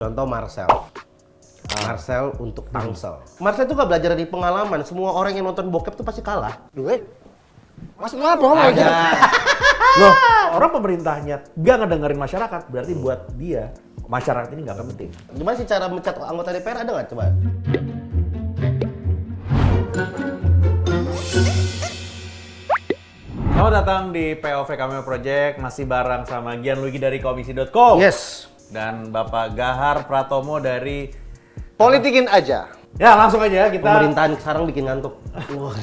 Contoh Marcel untuk Tangsel. Marcel itu gak belajar dari pengalaman. Semua orang yang nonton bokep tuh pasti kalah. Mas ngapa ngomong aja? Loh, orang pemerintahnya gak ngedengerin masyarakat, berarti buat dia masyarakat ini gak penting. Gimana sih cara mencat anggota DPR, ada nggak coba? Selamat datang di POV Cameo Project, masih bareng sama Gianluigi dari komisi.co. Yes. Dan Bapak Gahar Pratomo dari... Politikin aja. Ya langsung aja kita... Pemerintahan sekarang bikin ngantuk. Wah.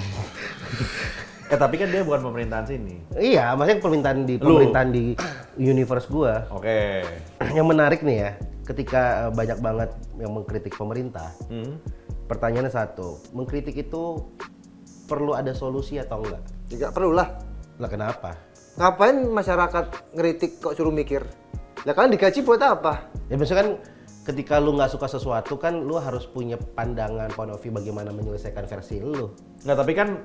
Tapi kan dia bukan pemerintahan sini. Iya, maksudnya pemerintahan di universe gua. Oke. Yang menarik nih ya, ketika banyak banget yang mengkritik pemerintah. Pertanyaannya satu, mengkritik itu perlu ada solusi atau enggak? Tidak perlu lah. Lah kenapa? Ngapain masyarakat ngeritik kok suruh mikir? Ya kan digaji buat apa? Ya maksudnya kan ketika lu nggak suka sesuatu kan lu harus punya pandangan point of view bagaimana menyelesaikan versi lu. Nggak, tapi kan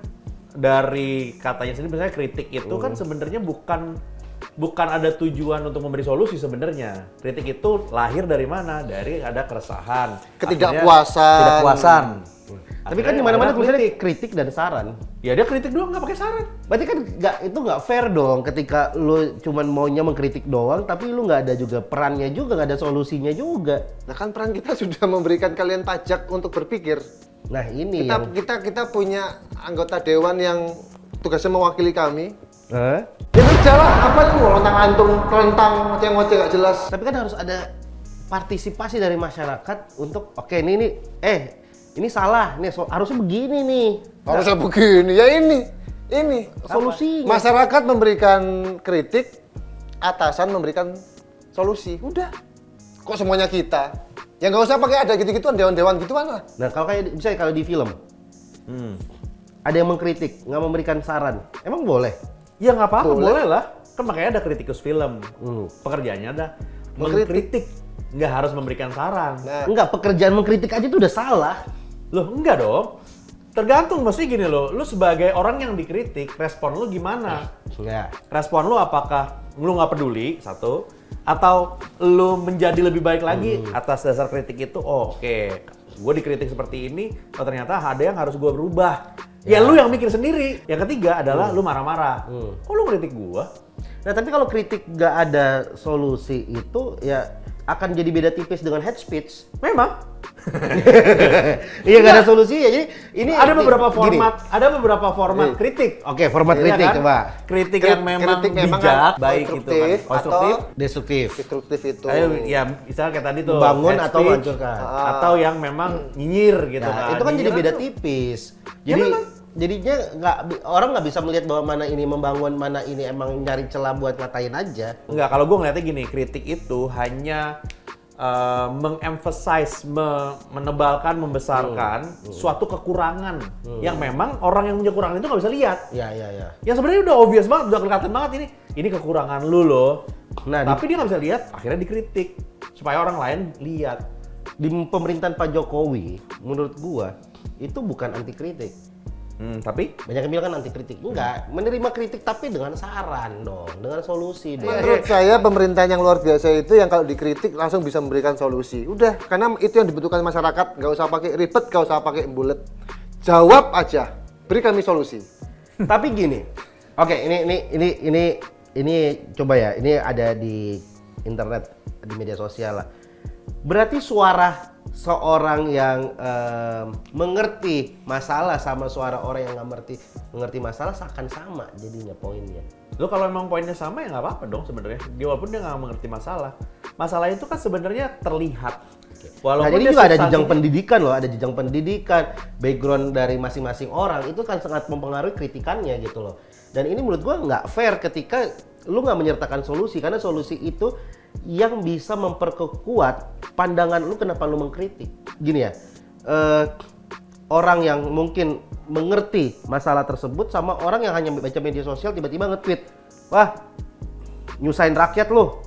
dari katanya sendiri misalnya kritik itu kan sebenarnya bukan ada tujuan untuk memberi solusi sebenarnya. Kritik itu lahir dari mana? Dari ada keresahan, Ketidakpuasan. Tapi kan di mana-mana tulisannya kritik dan saran. Ya dia kritik doang, nggak pakai saran. Berarti kan nggak fair dong ketika lu cuman maunya mengkritik doang tapi lu nggak ada juga perannya juga, nggak ada solusinya juga. Nah kan peran kita sudah memberikan kalian pajak untuk berpikir. Nah ini Kita punya anggota dewan yang tugasnya mewakili kami. Hah? Ya kerja lah, apa itu lontang-lantung, telentang, ngoceh-ngoceh gak jelas. Tapi kan harus ada partisipasi dari masyarakat untuk oke, ini salah, harusnya begini nih. Harusnya begini, ya ini Solusinya. Masyarakat memberikan kritik, atasan memberikan solusi. Udah. Kok semuanya kita? Ya nggak usah pakai ada gitu-gituan, dewan-dewan gituan lah. Nah kalau kayak misalnya kalau di film, ada yang mengkritik, nggak memberikan saran, emang boleh? Ya nggak apa-apa, boleh lah. Kan makanya ada kritikus film. Pekerjaannya ada mengkritik, nggak harus memberikan saran. Nah, Enggak, pekerjaan mengkritik aja itu udah salah. Loh, enggak dong. Tergantung, mesti gini loh. Lu sebagai orang yang dikritik, respon lu gimana? Enggak. Respon lu apakah lu nggak peduli, satu, atau lu menjadi lebih baik lagi atas dasar kritik itu? Oh, oke, gue dikritik seperti ini, oh ternyata ada yang harus gue berubah. Ya lu yang mikir sendiri. Yang ketiga adalah lu marah-marah. Kok lu kritik gue? Nah tapi kalau kritik nggak ada solusi itu ya akan jadi beda tipis dengan hate speech. Memang. Iya nggak ada solusi ya. Jadi ini Ada beberapa gini. format kritik. Oke, format Iya kritik kan? coba. Kritik yang memang bijak, baik itu kan konstruktif, Destruktif. destruktif itu. ayo ya misalnya kayak tadi tuh Membangun hate atau speech, menghancurkan. atau yang memang nyinyir gitu Nah, kan. itu kan jadi Nyinyiran beda tuh- tipis. Ya Jadi memang. jadinya orang nggak bisa melihat bahwa mana ini membangun, mana ini emang nyari celah buat ngatain aja. Enggak, kalau gue ngeliatnya gini, kritik itu hanya mengemphasize, menebalkan, membesarkan suatu kekurangan yang memang orang yang punya kekurangan itu nggak bisa lihat. Ya. Yang sebenarnya udah obvious banget, udah kelihatan banget ini kekurangan lu loh. Nah, Tapi dia nggak bisa lihat, akhirnya dikritik supaya orang lain lihat. di pemerintahan Pak Jokowi, menurut gua itu bukan anti kritik. Tapi Banyak yang bilang kan anti kritik. Enggak, menerima kritik tapi dengan saran dong, dengan solusi dong. Menurut saya pemerintahan yang luar biasa itu yang kalau dikritik langsung bisa memberikan solusi. Udah, karena itu yang dibutuhkan masyarakat. Nggak usah pakai ribet, nggak usah pakai bulet. Jawab aja, beri kami solusi. Tapi gini, oke, ini coba ya, ini ada di internet, di media sosial lah. Berarti suara seorang yang mengerti masalah sama suara orang yang nggak mengerti masalah akan sama jadinya poinnya. lo kalau emang poinnya sama ya nggak apa-apa dong sebenarnya. Dia walaupun dia nggak mengerti masalah. Masalah itu kan sebenarnya terlihat. Nah, jadi juga ada jenjang pendidikan loh, ada jenjang pendidikan, background dari masing-masing orang itu kan sangat mempengaruhi kritikannya gitu loh. Dan ini menurut gua nggak fair ketika lu nggak menyertakan solusi, karena solusi itu yang bisa memperkuat pandangan lu kenapa lu mengkritik. Gini ya, orang yang mungkin mengerti masalah tersebut sama orang yang hanya baca media sosial tiba-tiba nge-tweet, wah nyusahin rakyat lu.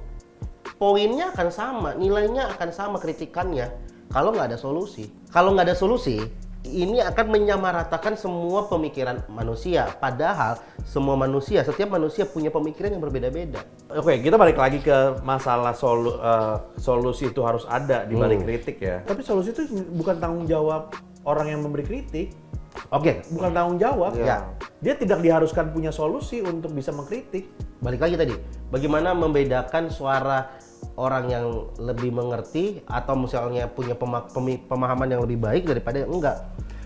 Poinnya akan sama, nilainya akan sama kritikannya kalau nggak ada solusi. Kalau nggak ada solusi, ini akan menyamaratakan semua pemikiran manusia. Padahal semua manusia, setiap manusia punya pemikiran yang berbeda-beda. Oke, kita balik lagi ke masalah solusi itu harus ada di balik kritik ya. Tapi solusi itu bukan tanggung jawab orang yang memberi kritik. Oke, Bukan tanggung jawab. Ya. Dia tidak diharuskan punya solusi untuk bisa mengkritik. balik lagi tadi. Bagaimana membedakan suara orang yang lebih mengerti atau misalnya punya pemahaman yang lebih baik daripada yang enggak?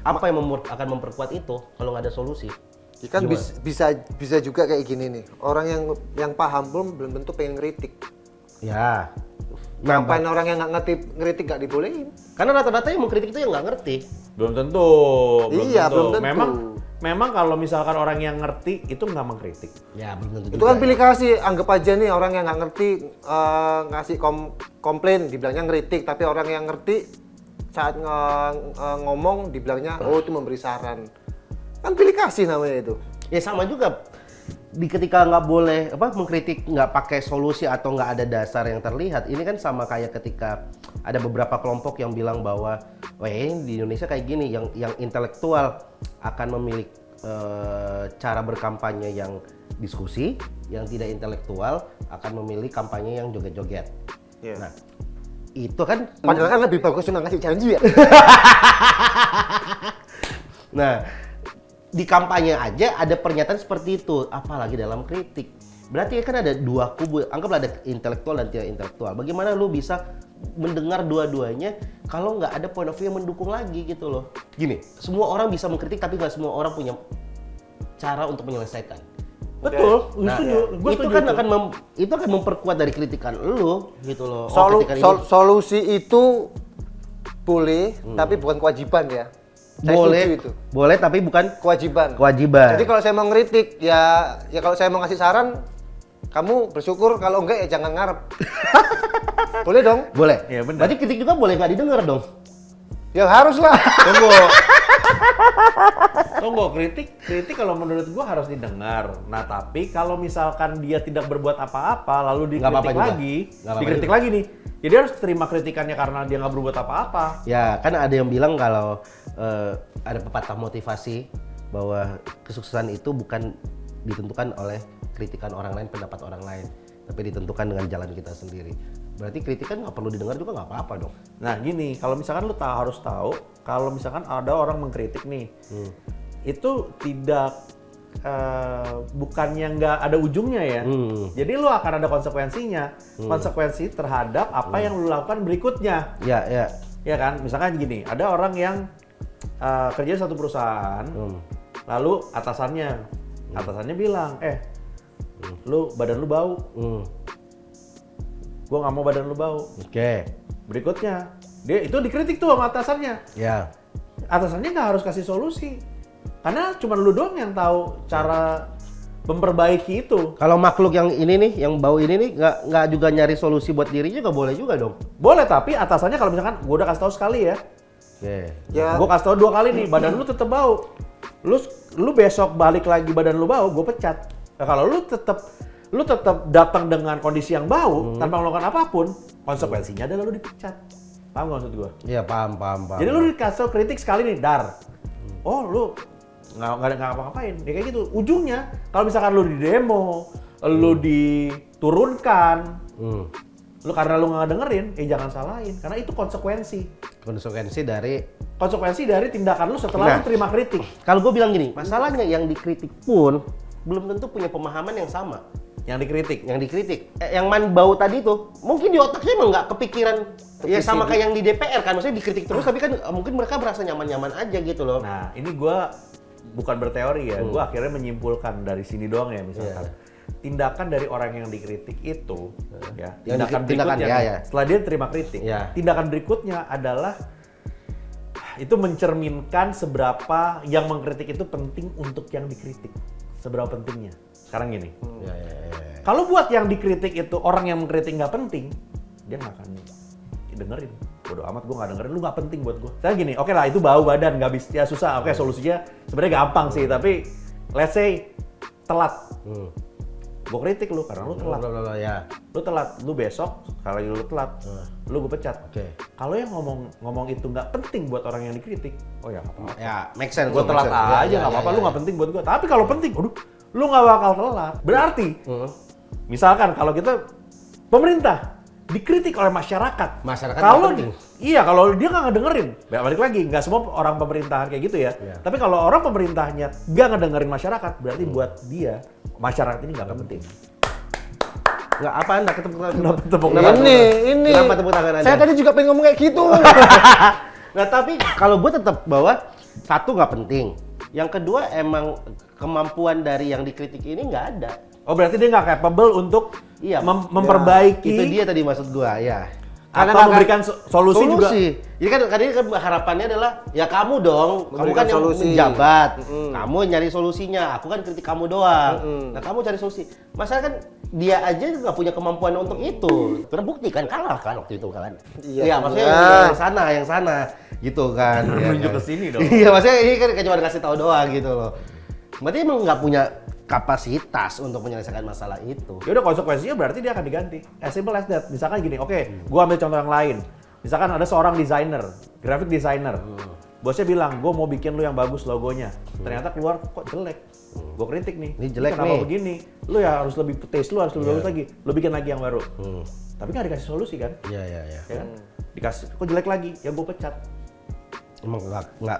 Apa yang akan memperkuat itu kalau nggak ada solusi? Ya kan bisa juga kayak gini nih. Orang yang paham belum tentu pengen kritik. Ya. Ngapain orang yang nggak ngerti ngeritik nggak dibolehin? Karena rata-rata yang mengkritik itu yang nggak ngerti. Belum tentu. Iya, belum tentu. Memang kalau misalkan orang yang ngerti itu nggak mengkritik. Ya, belum tentu Itu juga kan pilih kasih. Anggap aja nih orang yang nggak ngerti ngasih komplain, dibilangnya ngeritik. Tapi orang yang ngerti saat ngomong dibilangnya, oh itu memberi saran. Kan pilih kasih namanya itu. Ya sama juga. Ketika nggak boleh mengkritik nggak pakai solusi atau nggak ada dasar yang terlihat, ini kan sama kayak ketika ada beberapa kelompok yang bilang bahwa wah ini di Indonesia kayak gini, yang intelektual akan memilih cara berkampanye yang diskusi, yang tidak intelektual akan memilih kampanye yang joget-joget. Yeah. Nah itu kan Padahal kan lebih bagus cuma ngasih janji ya. Nah, di kampanye aja ada pernyataan seperti itu, apalagi dalam kritik. Berarti kan ada dua kubu, anggaplah ada intelektual dan tidak intelektual. Bagaimana lu bisa mendengar dua-duanya kalau nggak ada point of view yang mendukung lagi gitu loh. Gini, semua orang bisa mengkritik tapi nggak semua orang punya cara untuk menyelesaikan. Betul, Nah, gua itu setuju kan itu. itu akan memperkuat dari kritikan lu gitu loh. Kritikan ini Solusi itu boleh, tapi bukan kewajiban ya. Saya boleh, setuju itu. boleh tapi bukan Kewajiban. kewajiban. Jadi kalau saya mau ngeritik, ya kalau saya mau ngasih saran, kamu bersyukur. Kalau enggak ya jangan ngarep. Boleh dong? Boleh. Iya, benar. Berarti kritik juga boleh nggak didengar dong. Ya harus lah. Tunggu, kritik kalau menurut gua harus didengar. Nah, tapi kalau misalkan dia tidak berbuat apa-apa lalu Nggak apa-apa dikritik juga. lagi, Nggak apa-apa dikritik juga. lagi nih. Jadi harus terima kritikannya karena dia nggak berbuat apa-apa. Ya, kan ada yang bilang kalau ada pepatah motivasi bahwa kesuksesan itu bukan ditentukan oleh kritikan orang lain, pendapat orang lain, tapi ditentukan dengan jalan kita sendiri. Berarti kritikan nggak perlu didengar juga nggak apa-apa dong. Nah, gini, kalau misalkan lu harus tahu, kalau misalkan ada orang mengkritik nih, itu tidak bukannya nggak ada ujungnya ya. Jadi lu akan ada konsekuensinya, konsekuensi terhadap apa yang lu lakukan berikutnya. Ya, ya. Ya kan, misalkan gini, ada orang yang kerja di satu perusahaan, lalu atasannya bilang, badan lu bau, gua nggak mau badan lu bau. Oke. Berikutnya, dia itu dikritik tuh sama atasannya. Ya. Atasannya nggak harus kasih solusi, karena cuma lu doang yang tahu cara memperbaiki itu. Kalau makhluk yang ini nih, yang bau ini nih, nggak juga nyari solusi buat diri juga boleh juga dong. Boleh, tapi atasannya kalau misalkan gua udah kasih tahu sekali ya, Oke. Ya. gua kasih tahu 2 kali nih, badan lu tetap bau. Lu besok balik lagi badan lu bau, gua pecat. Nah, kalau lu tetap datang dengan kondisi yang bau tanpa melakukan apapun, konsekuensinya adalah lu dipecat. Paham nggak maksud gua? Iya, paham. Jadi lu dikasih tahu kritik sekali nih, dar. Oh, lu nggak apa-apain. Ya kayak gitu. Ujungnya kalau misalkan lu di demo, lu diturunkan, lu karena lu nggak dengerin, jangan salahin. Karena itu konsekuensi dari tindakan lu setelah lu terima kritik. Kalau gue bilang gini, masalahnya yang dikritik pun belum tentu punya pemahaman yang sama. Yang dikritik. Yang man bau tadi tuh, mungkin di otaknya emang nggak kepikiran. Ya sama kayak yang di DPR kan, maksudnya dikritik terus, tapi kan mungkin mereka merasa nyaman-nyaman aja gitu loh. Nah, ini gua bukan berteori ya, gua akhirnya menyimpulkan dari sini doang ya misalkan. Tindakan dari orang yang dikritik itu, ya, tindakan berikutnya, ya. setelah dia terima kritik, Ya. tindakan berikutnya adalah itu mencerminkan seberapa yang mengkritik itu penting untuk yang dikritik, seberapa pentingnya. Sekarang gini, Ya. kalau buat yang dikritik itu orang yang mengkritik nggak penting, dia nggak akan dengerin. Bodoh amat, gue nggak dengerin, lu nggak penting buat gue. Saya gini, oke lah itu bau badan, nggak bisa, ya susah. Oke, solusinya sebenarnya gampang sih, tapi let's say telat. gue kritik lu karena lu telat. Ya. Lu telat, lu besok kalau lu telat, lu gue pecat. Oke. Kalau yang ngomong itu nggak penting buat orang yang dikritik, oh ya nggak apa-apa. Ya, make sense. Gue telat aja nggak apa-apa, lu nggak penting buat gue. Tapi kalau penting, aduh, lu nggak bakal telat. Berarti, misalkan kalau kita pemerintah dikritik oleh masyarakat. Masyarakat kalau nggak penting. Iya, kalau dia nggak ngedengerin, balik lagi, nggak semua orang pemerintahan kayak gitu ya. Iya. Tapi kalau orang pemerintahnya nggak ngedengerin masyarakat, berarti buat dia masyarakat ini nggak penting. Nggak apa Anda tepuk tangan? Tepuk Kenapa? tangan. Ini. Kenapa tepuk tangan Anda? Saya tadi juga pengen ngomong kayak gitu. Nah tapi kalau gue tetap bahwa satu nggak penting, yang kedua emang kemampuan dari yang dikritik ini nggak ada. Oh berarti dia nggak capable untuk Iya, memperbaiki Itu dia tadi maksud gue, ya. atau Karena memberikan solusi juga. Jadi kan harapannya adalah ya kamu dong, kamu Memberikan kan yang solusi. menjabat, kamu nyari solusinya, aku kan kritik kamu doang. Nah kamu cari solusi. Masalah kan dia aja nggak punya kemampuan untuk itu. Terbukti kan kalah kan waktu itu kan. Iya. Maksudnya yang sana gitu kan. Nunjuk ke sini dong. Iya maksudnya ini kan cuma kasih tahu doang gitu loh. Berarti emang nggak punya kapasitas untuk menyelesaikan masalah itu. Ya udah konsekuensinya berarti dia akan diganti. As simple as that. Misalkan gini, oke, gua ambil contoh yang lain. Misalkan ada seorang desainer, graphic designer. Bosnya bilang, "Gua mau bikin lu yang bagus logonya." Ternyata keluar kok jelek. Gua kritik nih. Ini jelek kenapa nih. begini? Lu ya harus lebih taste, lu harus lebih bagus lagi. Lu bikin lagi yang baru. Tapi nggak dikasih solusi kan? Iya. Ya kan? Dikasih, kok jelek lagi? Ya gua pecat. Emang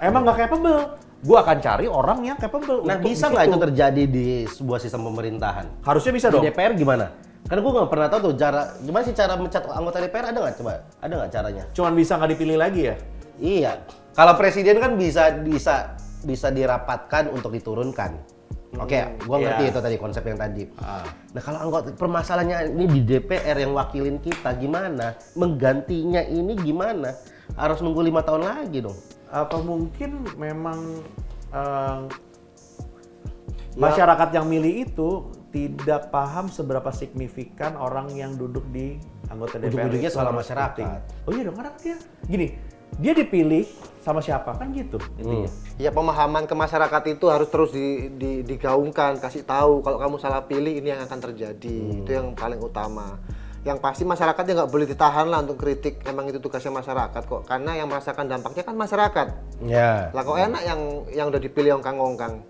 Emang nggak capable. Gua akan cari orang yang capable. Nah untuk bisa di nggak situ. itu terjadi di sebuah sistem pemerintahan? Harusnya bisa Di dong. DPR gimana? Karena gue nggak pernah tahu tuh gimana sih cara mencat anggota DPR, ada nggak coba? Ada nggak caranya? Cuman bisa nggak dipilih lagi ya? Iya. Kalau presiden kan bisa dirapatkan untuk diturunkan. Oke, gue ngerti Iya. itu tadi konsep yang tadi. Nah kalau anggota permasalahannya ini di DPR yang wakilin kita gimana? Menggantinya ini gimana? Harus nunggu 5 tahun lagi dong. Atau mungkin memang masyarakat yang milih itu tidak paham seberapa signifikan orang yang duduk di anggota DPR. Ujung-ujungnya itu soal harus masyarakat. penting. Oh iya dong, karena dia gini, dia dipilih sama siapa kan gitu intinya. Ya pemahaman ke masyarakat itu harus terus digaungkan, kasih tahu kalau kamu salah pilih ini yang akan terjadi. Itu yang paling utama. Yang pasti masyarakatnya nggak boleh ditahan lah untuk kritik. Emang itu tugasnya masyarakat kok. Karena yang merasakan dampaknya kan masyarakat. Ya. Lah kok enak yang udah dipilih ongkang-ongkang.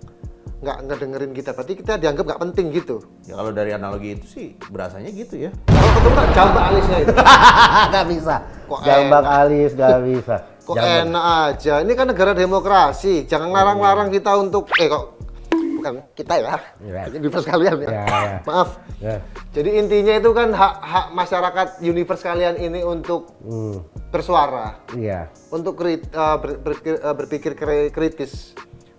Nggak dengerin kita. Berarti kita dianggap nggak penting gitu. Ya kalau dari analogi itu sih berasanya gitu ya. Kalau ketemu tak jambak alisnya itu. Gak bisa. Kok Jambak alis gak bisa. Kok Jambak. enak aja. Ini kan negara demokrasi. Jangan larang-larang kita untuk kok bukan kita ya. Iya. Universe kalian ya. Ya. Maaf. Ya. Jadi intinya itu kan hak masyarakat universe kalian ini untuk bersuara, Iya. untuk berpikir kritis.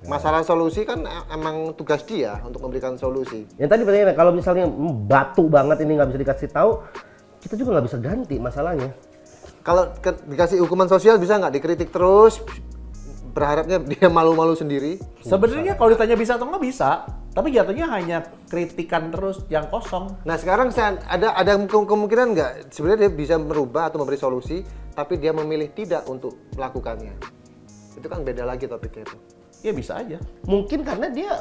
Masalah solusi kan emang tugas dia untuk memberikan solusi. Yang tadi pertanyaannya kalau misalnya batu banget ini nggak bisa dikasih tahu, kita juga nggak bisa ganti masalahnya. Kalau dikasih hukuman sosial bisa nggak dikritik terus? Berharapnya dia malu-malu sendiri. Sebenarnya kalau ditanya bisa atau nggak bisa, tapi jatuhnya hanya kritikan terus yang kosong. Nah sekarang ada kemungkinan nggak sebenarnya dia bisa merubah atau memberi solusi, tapi dia memilih tidak untuk melakukannya. Itu kan beda lagi topiknya itu. Ya bisa aja. Mungkin karena dia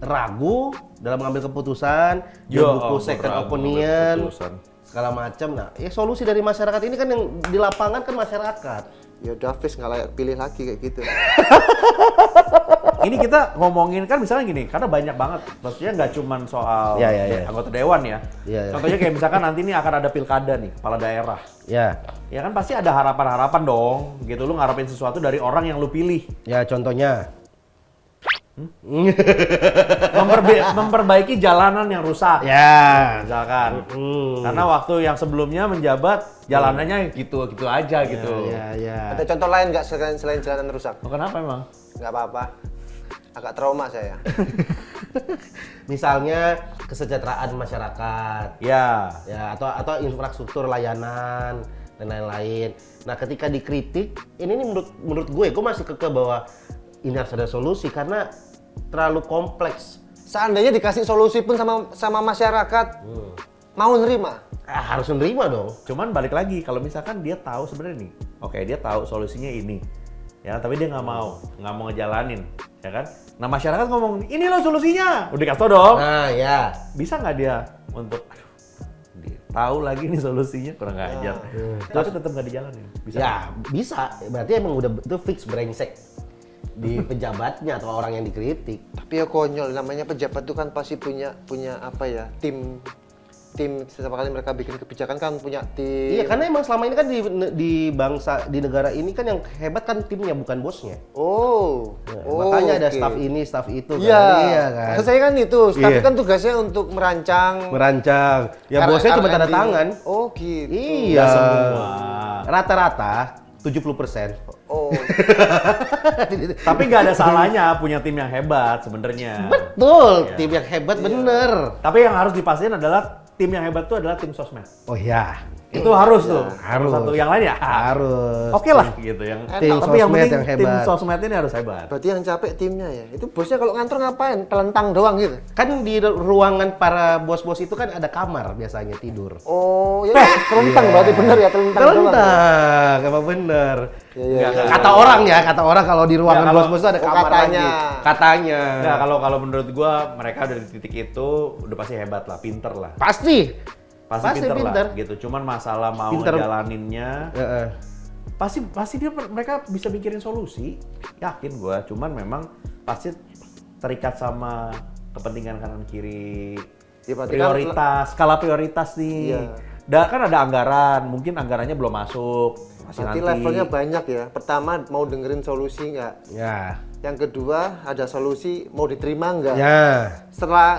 ragu dalam mengambil keputusan, dia buku second opinion, segala macam. Nah, ya solusi dari masyarakat ini kan yang di lapangan kan masyarakat. Ya udah Fis nggak layak pilih lagi kayak gitu. Ini kita ngomongin kan misalnya gini, karena banyak banget. Maksudnya nggak cuma soal Ya. anggota dewan ya. Ya. Contohnya kayak misalkan nanti nih akan ada pilkada nih, kepala daerah. Ya, Ya kan pasti ada harapan-harapan dong, gitu. Lu ngarepin sesuatu dari orang yang lu pilih. ya contohnya. Memperbaiki jalanan yang rusak. Ya. Misalkan. Karena waktu yang sebelumnya menjabat, jalanannya gitu-gitu aja gitu. Ya. Ada contoh lain nggak selain jalanan rusak? Oh, kenapa emang? Nggak apa-apa. Agak trauma saya. Misalnya kesejahteraan masyarakat. Ya. Ya, atau infrastruktur layanan dan lain-lain. Nah, ketika dikritik, ini nih menurut gue masih kekeh bahwa ini harus ada solusi karena terlalu kompleks. Seandainya dikasih solusi pun sama masyarakat, mau nerima? Harus menerima dong. Cuman balik lagi, kalau misalkan dia tahu sebenarnya nih, oke dia tahu solusinya ini. ya tapi dia nggak mau ngejalanin, ya kan? Nah masyarakat ngomong, ini loh solusinya, udah kasih tau dong. Nah, ya. Bisa nggak dia untuk, dia tahu lagi nih solusinya, kurang ajar. Tapi tetap nggak dijalanin. Bisa. Ya, bisa. Berarti emang udah itu fix brengsek di pejabatnya atau orang yang dikritik. Tapi ya konyol, namanya pejabat tuh kan pasti punya apa ya, tim setiap kali mereka bikin kebijakan kan punya tim. Iya, karena emang selama ini kan di bangsa di negara ini kan yang hebat kan timnya bukan bosnya. Oh. Ya, Oh, makanya ada oke. staf ini, staf itu kan. Iya, Iya kan. maksud saya kan itu, staf Iya. kan tugasnya untuk merancang. Ya bosnya cuma tanda R&D. tangan. Oh gitu. Iya. Nggak semua. Rata-rata 70%. Oh. Tapi nggak ada salahnya punya tim yang hebat sebenarnya. Betul, Iya. tim yang hebat bener. Tapi yang harus dipastiin adalah tim yang hebat itu adalah tim sosmed. Oh iya, Itu harus tuh. harus. Satu yang lain ya harus. Oke lah gitu yang. Tim Tapi yang sosmed penting yang tim hebat. sosmed ini harus hebat. Berarti yang capek timnya ya. Itu bosnya kalau ngantor ngapain? Telentang doang gitu. Kan di ruangan para bos-bos itu kan ada kamar biasanya tidur. Oh, ya telentang berarti bener ya, telentang doang. Telentang, apa bener? Iya. Nggak, Kata orang kalau di ruangan Ya, kalau- bos-bos itu ada oh, kamar katanya. lagi. Katanya. Nah, kalau menurut gua mereka dari titik itu udah pasti hebat lah, pinter lah. Pasti. Pasti pinter pinter. lah gitu. Cuman masalah mau Pinter. ngejalaninnya Heeh. pasti mereka bisa mikirin solusi. Yakin gua, cuman memang pasti terikat sama kepentingan kanan kiri. Ya, berarti Prioritas, skala prioritas nih. Iya. Kan ada anggaran, mungkin anggarannya belum masuk. Masih Berarti nanti. levelnya banyak ya. Pertama mau dengerin solusi nggak? Ya. Yang kedua ada solusi mau diterima nggak? Ya.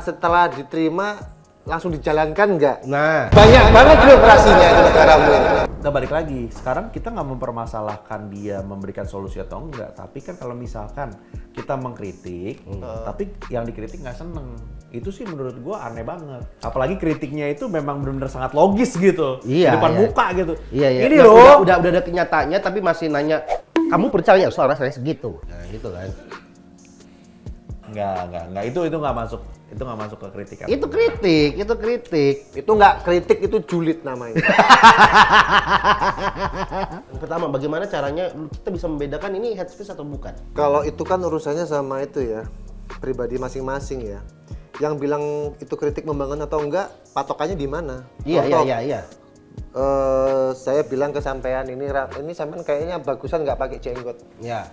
Setelah diterima langsung dijalankan nggak? Nah. Banyak banget birokrasinya di negaramu ini. Nah balik lagi, sekarang kita nggak mempermasalahkan dia memberikan solusi atau enggak, tapi kan kalau misalkan kita mengkritik, tapi yang dikritik nggak seneng, itu sih menurut gua aneh banget. Apalagi kritiknya itu memang benar-benar sangat logis gitu, Iya, di depan iya. muka gitu. Iya, iya. Ini Udah- loh. Udah ada kenyataannya tapi masih nanya, kamu percaya suara saya segitu? Nah, gitu kan. Nggak. Itu nggak masuk. Itu nggak masuk ke kritik. Itu kritik. Itu nggak kritik, itu julid namanya. Yang pertama, bagaimana caranya kita bisa membedakan ini head speech atau bukan? Kalau itu kan urusannya sama itu ya, pribadi masing-masing ya. Yang bilang itu kritik membangun atau enggak, patokannya di mana? Iya. Saya bilang ke sampean ini sampean kayaknya bagusan nggak pakai jenggot. Ya.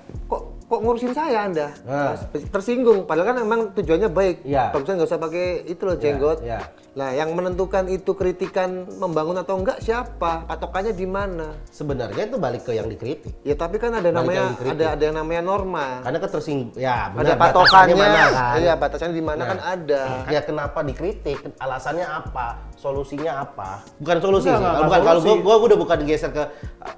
Kok ngurusin saya Anda? Nah. Tersinggung. Padahal kan emang tujuannya baik. Iya. Bagusan nggak usah pakai itu loh jenggot. Iya. Nah, yang menentukan itu kritikan membangun atau enggak siapa? Patokannya di mana? Sebenarnya itu balik ke yang dikritik. Ya tapi kan ada Balik namanya yang dikritik. ada yang namanya norma. Karena ketersinggung. Ya, Ada benar. patokannya. Batasannya mana, kan? Iya, batasannya di mana Nah. kan ada. Ya kenapa dikritik? Alasannya apa? Solusinya apa? Bukan solusi Enggak, sih. enggak, Kalau bukan kalau solusi. gua udah bukan geser ke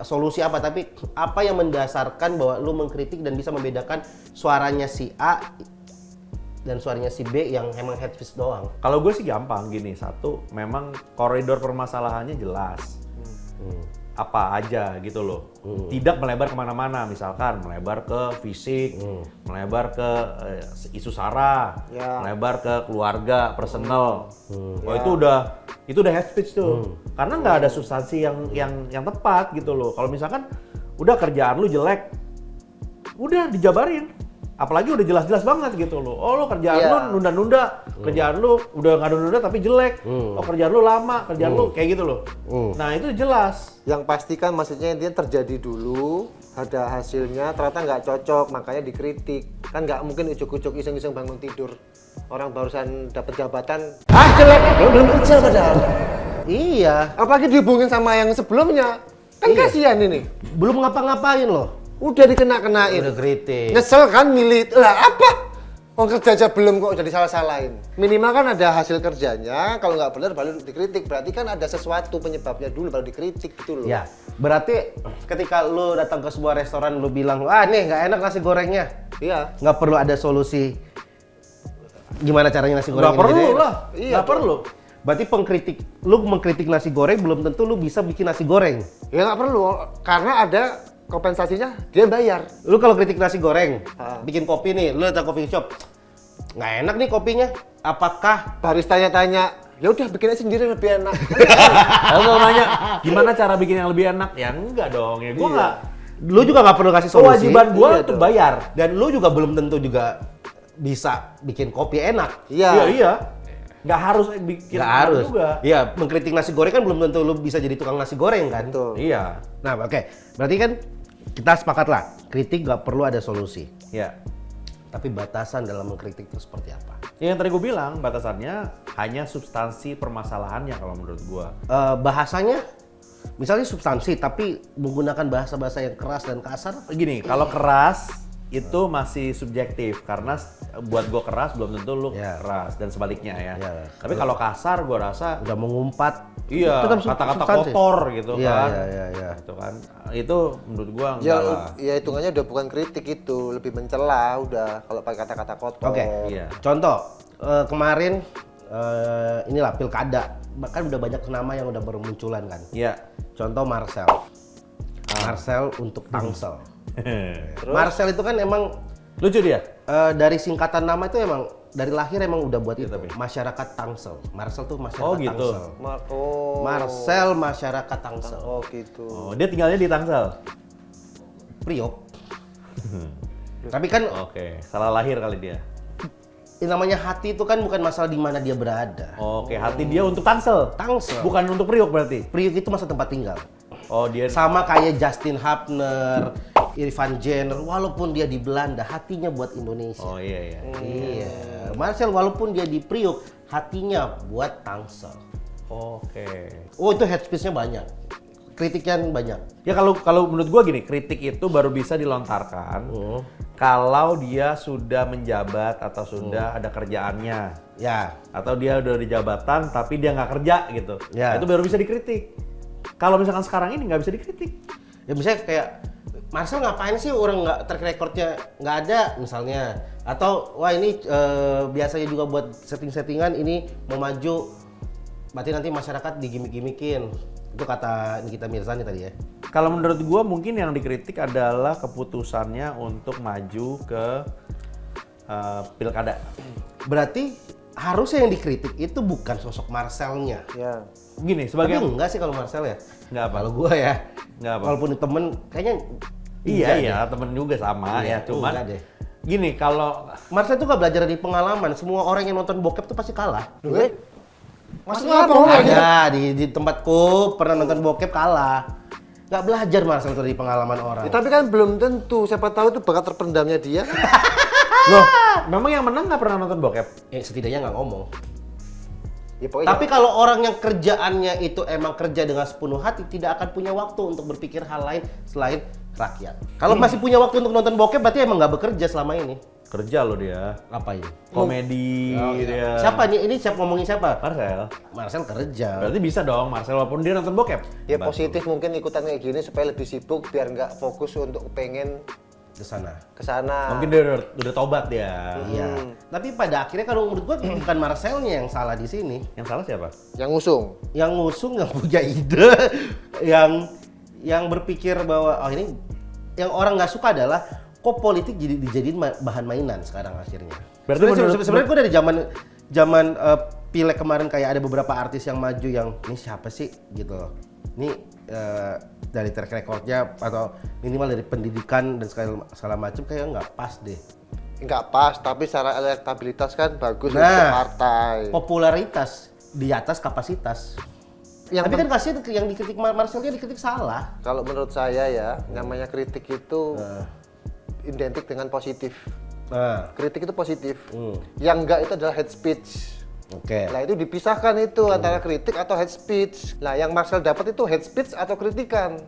solusi apa, tapi apa yang mendasarkan bahwa lu mengkritik dan bisa membedakan suaranya si A dan suaranya si B yang emang head speech doang. Kalau gue sih gampang gini, satu memang koridor permasalahannya jelas. Apa aja gitu loh. Tidak melebar kemana-mana, misalkan melebar ke fisik, melebar ke isu sara, Ya. melebar ke keluarga, personal. Oh itu udah head speech tuh. Karena nggak ada substansi yang tepat gitu loh. Kalau misalkan udah kerjaan lu jelek, udah dijabarin. Apalagi udah jelas-jelas banget gitu loh. Oh lo kerjaan Iya. lu nunda-nunda, kerjaan lu udah nggak nunda tapi jelek. Oh kerjaan lu lama, kerjaan lu kayak gitu loh. Nah itu jelas. Yang pasti kan maksudnya dia terjadi dulu, ada hasilnya, ternyata nggak cocok, makanya dikritik. Kan nggak mungkin ujuk-ujuk iseng-iseng bangun tidur. Orang barusan dapat jabatan, jelek, belum kerja padahal. Iya, Apalagi dihubungin sama yang sebelumnya. Kan kasihan ini. belum ngapa-ngapain loh. Udah dikena-kenain. Udah kritik. Nyesel kan milih, lah apa? Mau kerja aja belum kok udah disalah-salahin. Minimal kan ada hasil kerjanya, kalau nggak benar baru dikritik. Berarti kan ada sesuatu penyebabnya dulu baru dikritik gitu loh. Ya, berarti ketika lu datang ke sebuah restoran lu bilang, "Ah, nih nggak enak nasi gorengnya." Iya. Nggak perlu ada solusi gimana caranya nasi goreng Nggak ini perlu jadi enak. lah, Iya, nggak tuh. perlu. Berarti lu mengkritik nasi goreng belum tentu lu bisa bikin nasi goreng. Ya nggak perlu, karena ada kompensasinya dia bayar. Lu kalau kritik nasi goreng, Ah. bikin kopi nih, lu datang coffee shop, nggak enak nih kopinya. Apakah Baristanya tanya, ya udah bikin aja sendiri lebih enak. Kalau mau nanya gimana cara bikin yang lebih enak? Ya enggak dong. Ya gue Iya. Lu juga nggak perlu kasih solusi. Kewajiban gue Iya untuk dong. bayar. Dan lu juga belum tentu juga bisa bikin kopi enak. Iya. Iya. Nggak harus bikin Nggak enak harus. juga. Iya, mengkritik nasi goreng kan belum tentu lu bisa jadi tukang nasi goreng kan. Betul. Iya. Nah, oke. Berarti kan kita sepakat lah, kritik nggak perlu ada solusi. Iya. Tapi batasan dalam mengkritik itu seperti apa? Ya, yang tadi gue bilang batasannya hanya substansi permasalahannya kalau menurut gue. Bahasanya, misalnya substansi, tapi menggunakan bahasa-bahasa yang keras dan kasar. Gini, kalau keras itu masih subjektif karena buat gue keras belum tentu lu Ya. keras dan sebaliknya ya. Ya. Tapi kalau kasar gue rasa Udah mengumpat. iya Tetap kata-kata substansi. kotor gitu Iya, kan. iya. Gitu kan. Itu menurut gue Ya, enggak lah. ya hitungannya udah bukan kritik itu, lebih mencela udah kalau pakai kata-kata kotor. Oke. Iya. Contoh, kemarin inilah pilkada, bahkan udah banyak nama yang udah bermunculan kan. Iya. Contoh Marcel. Marcel untuk Tangsel. Terus? Marcel itu kan emang Lucu dia. dari singkatan nama itu emang dari lahir emang udah buat itu. tapi. Masyarakat Tangsel. Marcel tuh masyarakat Oh, gitu. Tangsel. Oh. Marcel masyarakat Tangsel. Oh gitu. Oh, dia tinggalnya di Tangsel. Priok. Tapi kan Oke, salah lahir kali dia. namanya hati itu kan bukan masalah di mana dia berada. Oke, hati dia untuk Tangsel. Tangsel. Bukan untuk Priok berarti. Priok itu masa tempat tinggal. Oh, dia Sama kayak Justin Hapner, Irfan Jenner, walaupun dia di Belanda, hatinya buat Indonesia. Oh iya iya. Iya. Marcel walaupun dia di Priok, hatinya buat Tangsel. Oke. Oh, itu head space-nya banyak. Kritiknya banyak. Ya kalau menurut gua gini, kritik itu baru bisa dilontarkan kalau dia sudah menjabat atau sudah ada kerjaannya, Ya. atau dia udah di jabatan tapi dia nggak kerja gitu. Ya. Itu baru bisa dikritik. Kalau misalkan sekarang ini nggak bisa dikritik. Ya misalnya kayak Marcel ngapain sih orang nggak track recordnya nggak ada misalnya, atau wah ini biasanya juga buat setting-settingan ini mau maju, berarti nanti masyarakat digimik-gimikin. Itu kata Nikita Mirzani tadi ya. Kalau menurut gua mungkin yang dikritik adalah keputusannya untuk maju ke pilkada. Berarti harusnya yang dikritik itu bukan sosok Marcelnya. Ya. Gini, Tapi sebagai enggak sih kalau Marcel ya. Nggak apa. Kalau gua ya. Nggak apa. Walaupun temen kayaknya Iya enggak iya, deh. temen juga sama Iya, ya, cuman enggak deh. gini kalau Marcel tuh gak belajar dari pengalaman. Semua orang yang nonton bokep tuh pasti kalah. Maksudnya apa? Ada di tempatku pernah nonton bokep kalah. Gak belajar Marcel tuh dari pengalaman orang. Ya, tapi kan belum tentu. Siapa tahu itu bakat terpendamnya dia. loh, memang yang menang nggak pernah nonton bokep? Setidaknya nggak ngomong. Ya, pokoknya Tapi kalau orang yang kerjaannya itu emang kerja dengan sepenuh hati, tidak akan punya waktu untuk berpikir hal lain selain rakyat. Kalau masih punya waktu untuk nonton bokep, berarti emang nggak bekerja selama ini. Kerja loh dia, Ngapain? komedi dia. Siapa nih? Ini siapa ngomongin siapa? Marcel. Marcel kerja. Berarti bisa dong Marcel walaupun dia nonton bokep. ya Bantu. positif mungkin ikutan kayak gini supaya lebih sibuk biar nggak fokus untuk pengen Ke sana. ke sana. Mungkin dia udah tobat dia. Iya. Tapi pada akhirnya kalau menurut gua bukan Marcelnya yang salah di sini. Yang salah siapa? Yang ngusung. Yang ngusung yang punya ide, yang berpikir bahwa oh ini yang orang nggak suka adalah kok politik jadi dijadiin bahan mainan sekarang akhirnya. Berarti Sebenarnya gue dari zaman pileg kemarin kayak ada beberapa artis yang maju yang ini siapa sih gitu loh. Ini dari track recordnya atau minimal dari pendidikan dan segala macam kayak nggak pas deh. Nggak pas, tapi secara elektabilitas kan bagus Nah. untuk partai. Popularitas di atas kapasitas. Yang Tapi kan kasihan yang dikritik Marcelnya dikritik salah. Kalau menurut saya ya, namanya kritik itu identik dengan positif. Nah, Kritik itu positif. Yang enggak itu adalah hate speech. oke. Nah itu dipisahkan itu antara kritik atau hate speech. Nah yang Marcel dapat itu hate speech atau kritikan.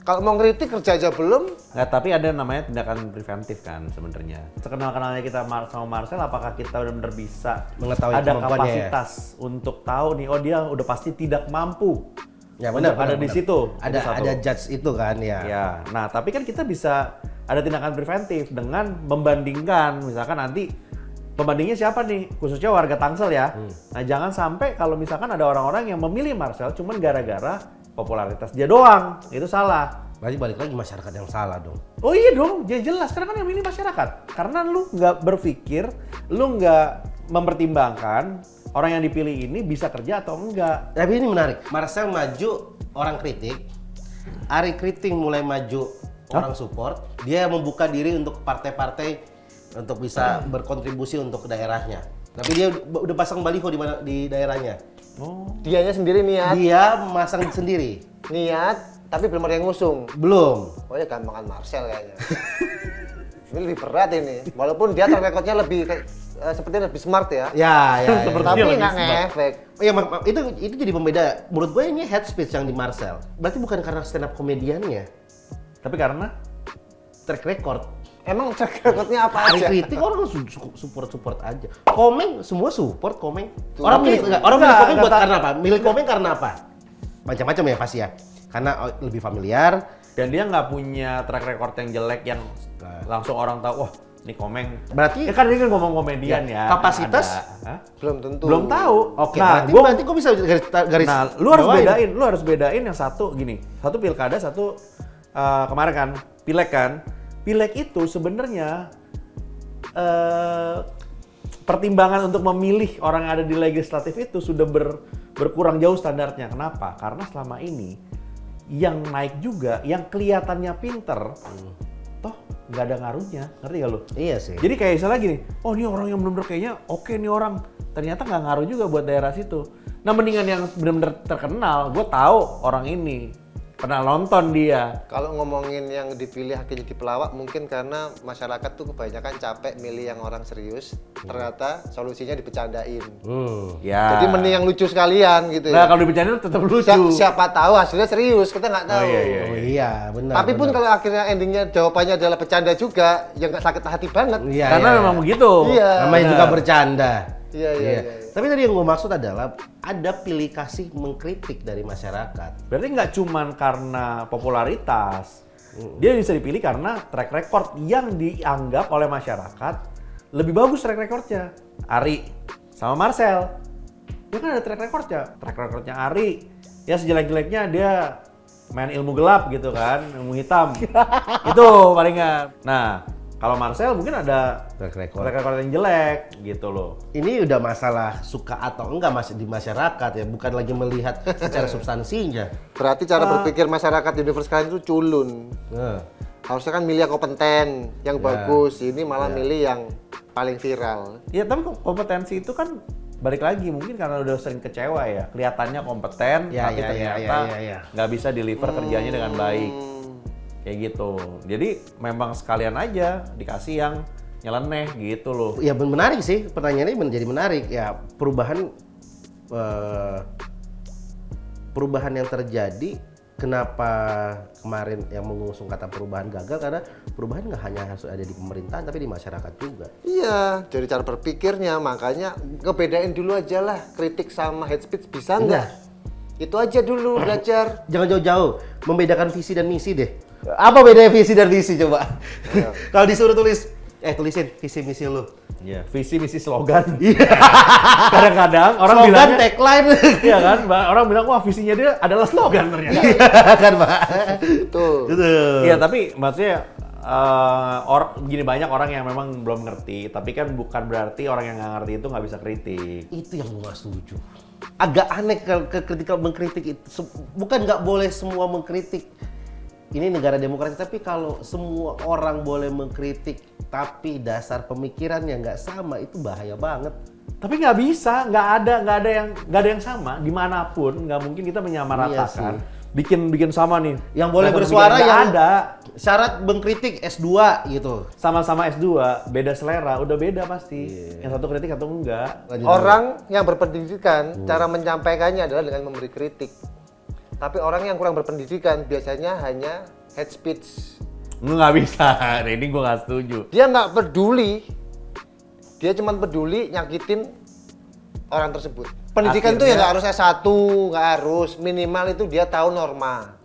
Kalau mau kritik kerja aja belum. Nggak, tapi ada namanya tindakan preventif kan sebenarnya. Sekenal-kenalnya kita sama Marcel, apakah kita benar-benar bisa Mengetahui ada kemampuannya ya? kapasitas untuk tahu nih, oh dia udah pasti tidak mampu. Ya benar. Untuk ada di situ. Itu satu. Ada judge itu kan ya. Ya, nah tapi kan kita bisa ada tindakan preventif dengan membandingkan, misalkan nanti pembandingnya siapa nih, khususnya warga Tangsel ya. Nah jangan sampai kalau misalkan ada orang-orang yang memilih Marcel cuman gara-gara popularitas dia doang, itu salah. Berarti balik lagi masyarakat yang salah dong. Oh iya dong, ya jelas karena kan yang milih masyarakat. Karena lu nggak berpikir, lu nggak mempertimbangkan orang yang dipilih ini bisa kerja atau enggak. Tapi ini menarik. Marcel maju, orang kritik. Ari Kriting mulai maju, orang support, dia membuka diri untuk partai-partai untuk bisa berkontribusi untuk daerahnya. Tapi dia udah pasang baliho di mana di daerahnya. Oh. Dianya sendiri niat, Dia masang sendiri. tapi belum ada yang ngusung. Belum. Oh ya gampangan Marcel kayaknya. Ini lebih berat ini. Walaupun dia track record-nya lebih sepertinya lebih smart ya. Ya. Tapi nggak ngefek. Ya, itu jadi pembeda. Menurut gue ini head speech yang di Marcel. Berarti bukan karena stand up komediannya, Tapi karena track record. Emang track record-nya apa Hari aja? kritik orang support aja. Komeng semua support Komeng. Tuh. Orang milih orang milih Enggak, Komeng buat kata- karena apa? Milih Komeng karena apa? Macam-macam ya pasti ya. Karena lebih familiar. dan dia nggak punya track record yang jelek yang langsung orang tahu, wah ini Komeng. Berarti Ya kan dia kan ngomong komedian Ya, ya. kapasitas? Hah? Belum tentu. Belum tahu. oke, Nah, berarti gue bisa garis Nah, lu harus bawain. bedain yang satu gini. Satu pilkada, satu kemarin kan, pileg kan. Pileg itu sebenarnya pertimbangan untuk memilih orang yang ada di legislatif itu sudah berkurang jauh standarnya. Kenapa? Karena selama ini yang naik juga, yang kelihatannya pinter, toh nggak ada ngaruhnya. Ngerti gak lu? Iya sih. Jadi kayak misalnya gini, oh ini orang yang benar-benar kayaknya oke nih orang, ternyata nggak ngaruh juga buat daerah situ. Nah mendingan yang benar-benar terkenal, gue tahu orang ini, pernah nonton dia. Kalau ngomongin yang dipilih akhirnya di pelawak mungkin karena masyarakat tuh kebanyakan capek milih yang orang serius, ternyata solusinya dipecandain. Ya. Jadi mending yang lucu sekalian gitu Nah ya. kalau dibicarain tetap lucu. Siapa tahu hasilnya serius, kita nggak tahu. Oh iya, benar. Tapi pun benar. kalau akhirnya endingnya jawabannya adalah bercanda juga, ya nggak sakit hati banget. Iya, Karena iya. memang begitu. Iya. Namanya Benar. juga bercanda. Iya. Tapi tadi yang gue maksud adalah ada pilih kasih mengkritik dari masyarakat. Berarti nggak cuman karena popularitas, dia bisa dipilih karena track record yang dianggap oleh masyarakat lebih bagus track recordnya. Ari sama Marcel, dia kan ada track recordnya. Track recordnya Ari, ya sejelek-jeleknya dia main ilmu gelap gitu kan, ilmu hitam. Itu palingan. Nah, kalau Marcel mungkin ada Track record. track record yang jelek gitu loh. Ini udah masalah suka atau enggak masih di masyarakat ya, bukan lagi melihat secara substansinya. Berarti cara berpikir masyarakat di universe kalian itu culun. Nah, Harusnya kan milih yang kompeten, yang bagus. Ini malah milih yang paling viral. Ya tapi kompetensi itu kan balik lagi mungkin karena udah sering kecewa ya, kelihatannya kompeten Ya, tapi ya, ya, ternyata ya. nggak bisa deliver kerjanya dengan baik kayak gitu. Jadi memang sekalian aja dikasih yang nyeleneh gitu loh. ya menarik sih, pertanyaannya menjadi menarik ya. Perubahan yang terjadi, kenapa kemarin yang mengusung kata perubahan gagal, karena perubahan nggak hanya harus ada di pemerintahan tapi di masyarakat juga. Iya, dari cara berpikirnya, makanya ngebedain dulu aja lah kritik sama hate speech bisa nggak? Itu aja dulu belajar. Jangan jauh-jauh, membedakan visi dan misi deh. Apa bedanya visi dan misi coba? Kalau disuruh tulisin visi misi lu. Iya, visi misi slogan. Kadang-kadang orang Slogan, bilangnya tagline. iya kan, orang bilang wah visinya dia adalah slogan ternyata. Kan, Pak? Betul. Gitu. Iya, tapi maksudnya gini banyak orang yang memang belum ngerti, tapi kan bukan berarti orang yang nggak ngerti itu nggak bisa kritik. Itu yang gue gak setuju. Agak aneh ketika mengkritik itu. Bukan nggak boleh semua mengkritik. Ini negara demokrasi, tapi kalau semua orang boleh mengkritik, tapi dasar pemikirannya nggak sama, itu bahaya banget. Tapi nggak bisa, nggak ada yang sama dimanapun, nggak mungkin kita menyamaratakan. Bikin sama nih. Yang boleh Dasar bersuara pemikiran yang nggak ada. Syarat mengkritik S2 gitu. Sama-sama S2, beda selera, udah beda pasti. Yang satu kritik atau enggak. Orang yang berpendidikan, cara menyampaikannya adalah dengan memberi kritik. Tapi orang yang kurang berpendidikan biasanya hanya hate speech. Nggak bisa, ini gue nggak setuju. Dia nggak peduli, dia cuma peduli nyakitin orang tersebut. Pendidikan itu ya Akhirnya- nggak harus S1, nggak harus. Minimal itu dia tahu norma.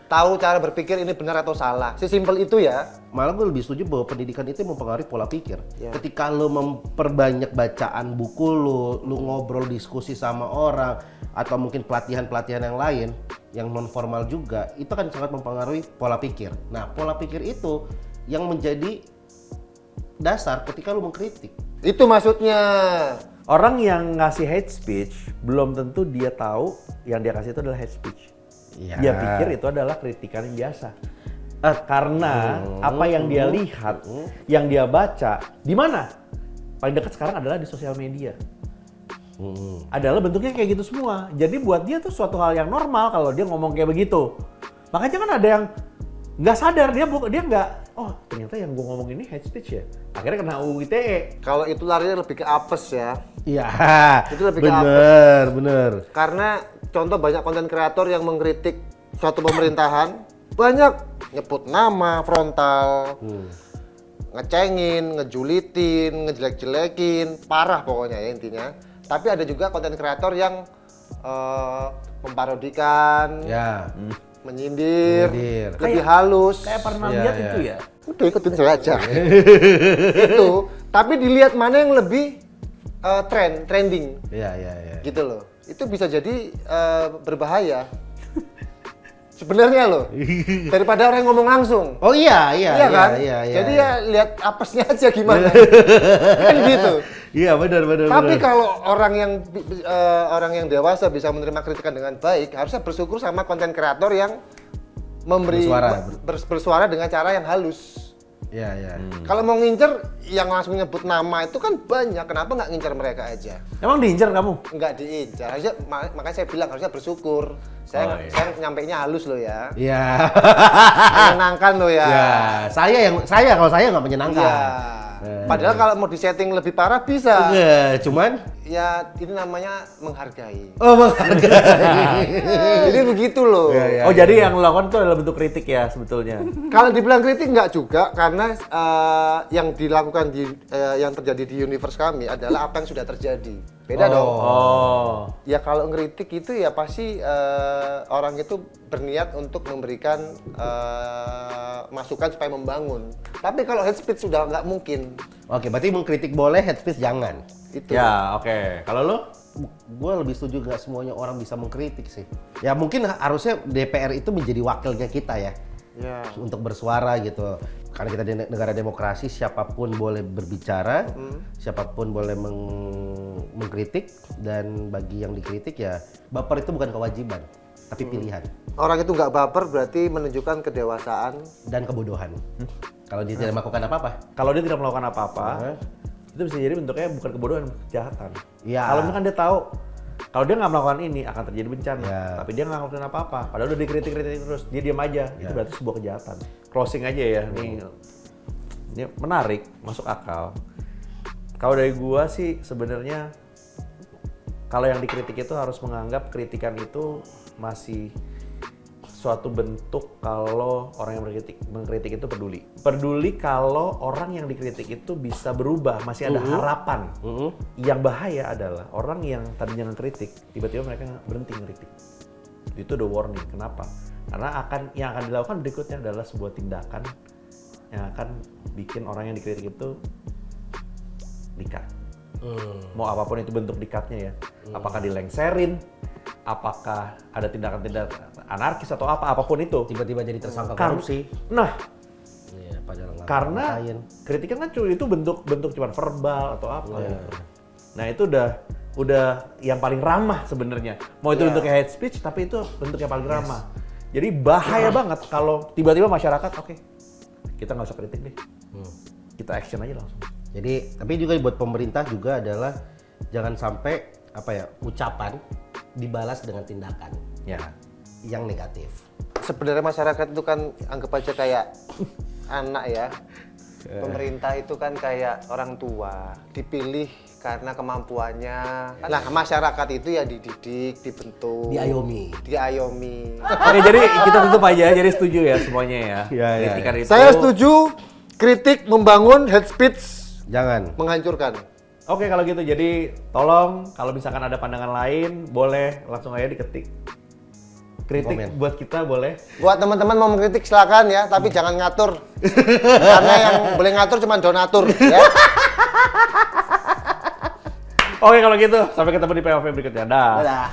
Tahu cara berpikir ini benar atau salah. Sesimpel itu ya. Malah gue lebih setuju bahwa pendidikan itu mempengaruhi pola pikir. Ya. Ketika lo memperbanyak bacaan buku lo ngobrol diskusi sama orang, atau mungkin pelatihan-pelatihan yang lain, yang non formal juga, itu akan sangat mempengaruhi pola pikir. Nah, pola pikir itu yang menjadi dasar ketika lo mengkritik. Itu maksudnya. Orang yang ngasih hate speech, belum tentu dia tahu yang dia kasih itu adalah hate speech. Iya. Dia pikir itu adalah kritikan yang biasa. Karena apa yang dia lihat, yang dia baca, di mana? Paling dekat sekarang adalah di sosial media. Adalah bentuknya kayak gitu semua. Jadi buat dia tuh suatu hal yang normal kalau dia ngomong kayak begitu. Makanya kan ada yang nggak sadar, dia nggak, oh ternyata yang gue ngomong ini hate speech ya. Akhirnya kena UU ITE. Kalau itu larinya lebih ke apes ya. Iya. Itu lebih ke bener. Karena contoh banyak konten kreator yang mengkritik suatu pemerintahan, banyak nyebut nama frontal, ngecengin, ngejulitin, ngejelek-jelekin, parah pokoknya ya intinya. Tapi ada juga konten kreator yang memparodikan, Ya. menyindir, Menyindir. lebih halus. Kayak pernah Iya, lihat iya. itu ya. Udah ikutin saya aja. Itu. Tapi dilihat mana yang lebih trending Iya. gitu loh. Itu bisa jadi berbahaya. Sebenarnya loh. Daripada orang yang ngomong langsung. Oh iya Kan? Iya. Jadi ya lihat apesnya aja gimana. Kan gitu. Iya benar. Tapi kalau orang yang dewasa bisa menerima kritikan dengan baik, harusnya bersyukur sama konten kreator yang memberi bersuara dengan cara yang halus. Iya. Kalau mau ngincer yang langsung nyebut nama itu kan banyak. Kenapa nggak ngincer mereka aja? Emang diincar kamu? Nggak diincar. Harusnya makanya saya bilang harusnya bersyukur. Saya nyampainya halus loh ya. Iya. Menyenangkan loh ya. Ya, kalau saya nggak menyenangkan. Iya. Padahal kalau mau disetting lebih parah bisa. Cuman Ya ini namanya menghargai. menghargai. Jadi begitu loh. Iya. Oh jadi yang lo lakukan itu adalah bentuk kritik ya sebetulnya. Kalau dibilang kritik nggak juga, karena yang dilakukan yang terjadi di universe kami adalah apa yang sudah terjadi. Beda dong. Oh. Ya kalau ngeritik itu ya pasti orang itu berniat untuk memberikan masukan supaya membangun. Tapi kalau hate speech sudah nggak mungkin. Oke, berarti mengkritik boleh, hate speech jangan. Itu. Ya oke. Kalau lo? Gue lebih setuju nggak semuanya orang bisa mengkritik sih. Ya mungkin harusnya DPR itu menjadi wakilnya kita ya. Ya. Untuk bersuara gitu. Karena kita di negara demokrasi, siapapun boleh berbicara, siapapun boleh mengkritik, dan bagi yang dikritik ya baper itu bukan kewajiban, tapi pilihan Orang itu nggak baper berarti menunjukkan kedewasaan. dan kebodohan. Kalau dia tidak melakukan apa-apa. Kalau dia tidak melakukan apa-apa, itu bisa jadi bentuknya bukan kebodohan, kejahatan. Iya. Kalau misalkan dia tahu kalau dia nggak melakukan ini akan terjadi bencana, Ya. tapi dia nggak ngelakuin apa-apa, padahal udah dikritik terus, dia diam aja, itu berarti sebuah kejahatan. Closing aja ya, nih ini menarik, masuk akal. Kalau dari gua sih sebenarnya kalau yang dikritik itu harus menganggap kritikan itu masih suatu bentuk kalau orang yang mengkritik itu peduli. Peduli kalau orang yang dikritik itu bisa berubah, masih ada harapan. Yang bahaya adalah orang yang tadinya ngekritik, tiba-tiba mereka berhenti ngekritik. Itu udah warning. Kenapa? Karena yang akan dilakukan berikutnya adalah sebuah tindakan yang akan bikin orang yang dikritik itu di-cut. Mau apapun itu bentuk di-cutnya ya. Apakah dilengserin, apakah ada tindakan-tindakan anarkis atau apapun itu. Tiba-tiba jadi tersangka korupsi. Nah, Iya, padahal nggak karena ngapain. kritikan kan itu bentuk cuma verbal atau apa gitu. Nah, itu udah yang paling ramah sebenarnya. Mau itu bentuknya hate speech, tapi itu bentuk yang paling ramah. Jadi bahaya banget kalau tiba-tiba masyarakat kita nggak usah kritik deh. Kita action aja langsung. Jadi, tapi juga buat pemerintah juga adalah jangan sampai ucapan dibalas dengan tindakan Ya. yang negatif. Sebenarnya masyarakat itu kan anggap aja kayak anak ya. Pemerintah itu kan kayak orang tua, dipilih karena kemampuannya. Nah, masyarakat itu ya dididik, dibentuk, diayomi. Oke, jadi kita tutup aja. Jadi setuju ya semuanya ya. Iya. Kritikan itu. Saya setuju kritik membangun, hate speech Jangan. menghancurkan. Oke, kalau gitu jadi tolong kalau misalkan ada pandangan lain boleh langsung aja diketik. Kritik Komen. buat kita boleh. Buat teman-teman mau mengkritik silakan ya, tapi jangan ngatur. Karena yang boleh ngatur cuma donatur ya. Oke, kalau gitu sampai ketemu di POV berikutnya. Dah. Dadah.